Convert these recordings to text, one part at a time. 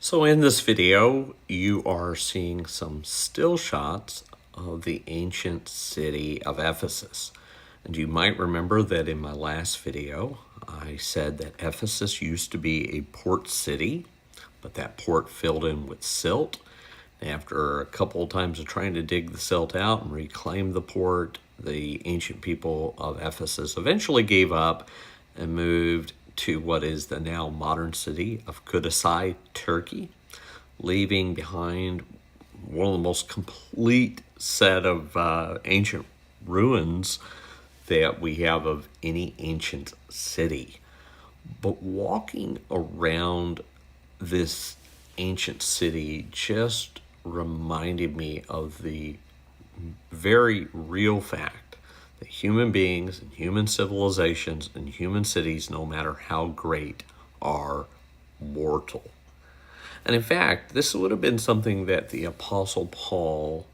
So in this video, you are seeing some still shots of the ancient city of Ephesus. And you might remember that in my last video, I said that Ephesus used to be a port city, but that port filled in with silt. After a couple of times of trying to dig the silt out and reclaim the port, the ancient people of Ephesus eventually gave up and moved to what is the now modern city of Kudüs, Turkey, leaving behind one of the most complete set of ancient ruins that we have of any ancient city. But walking around this ancient city just reminded me of the very real fact that human beings and human civilizations and human cities, no matter how great, are mortal. And in fact, this would have been something that the Apostle Paul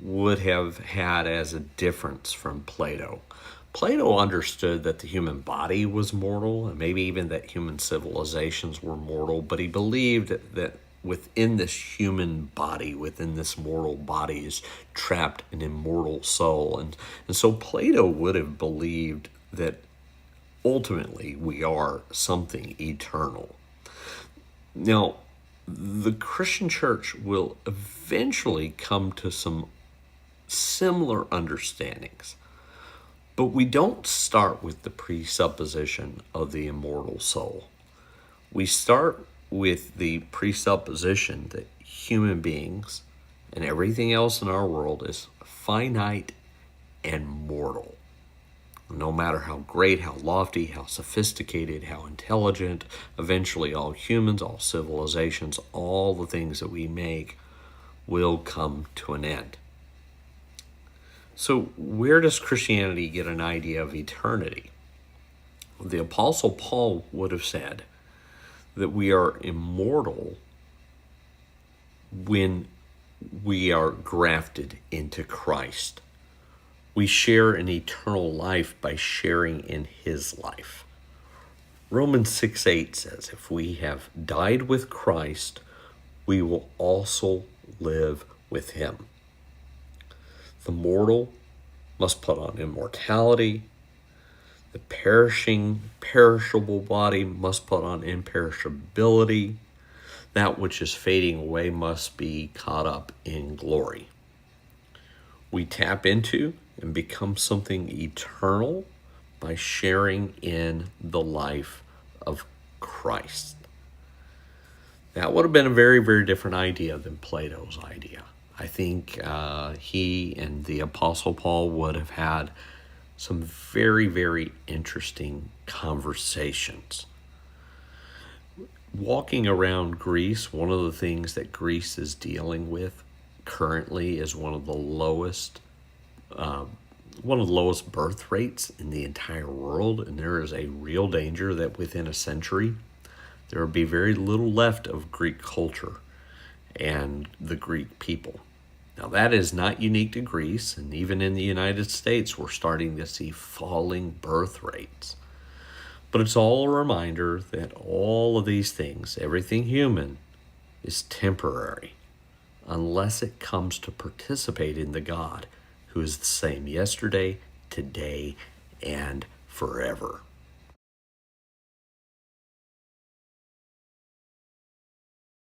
would have had as a difference from Plato. Plato understood that the human body was mortal, and maybe even that human civilizations were mortal, but he believed that within this human body, within this mortal body, is trapped an immortal soul. And so Plato would have believed that ultimately we are something eternal. Now, the Christian church will eventually come to some similar understandings. But we don't start with the presupposition of the immortal soul. We start with the presupposition that human beings and everything else in our world is finite and mortal. No matter how great, how lofty, how sophisticated, how intelligent, eventually all humans, all civilizations, all the things that we make will come to an end. So where does Christianity get an idea of eternity? The Apostle Paul would have said that we are immortal when we are grafted into Christ. We share an eternal life by sharing in his life. Romans 6:8 says, if we have died with Christ, we will also live with him. The mortal must put on immortality. The perishable body must put on imperishability. That which is fading away must be caught up in glory. We tap into and become something eternal by sharing in the life of Christ. That would have been a very, very different idea than Plato's idea. I think he and the Apostle Paul would have had some very, very interesting conversations. Walking around Greece, one of the things that Greece is dealing with currently is one of the lowest birth rates in the entire world, and there is a real danger that within a century there will be very little left of Greek culture and the Greek people. Now, that is not unique to Greece, and even in the United States, we're starting to see falling birth rates. But it's all a reminder that all of these things, everything human, is temporary, unless it comes to participate in the God who is the same yesterday, today, and forever.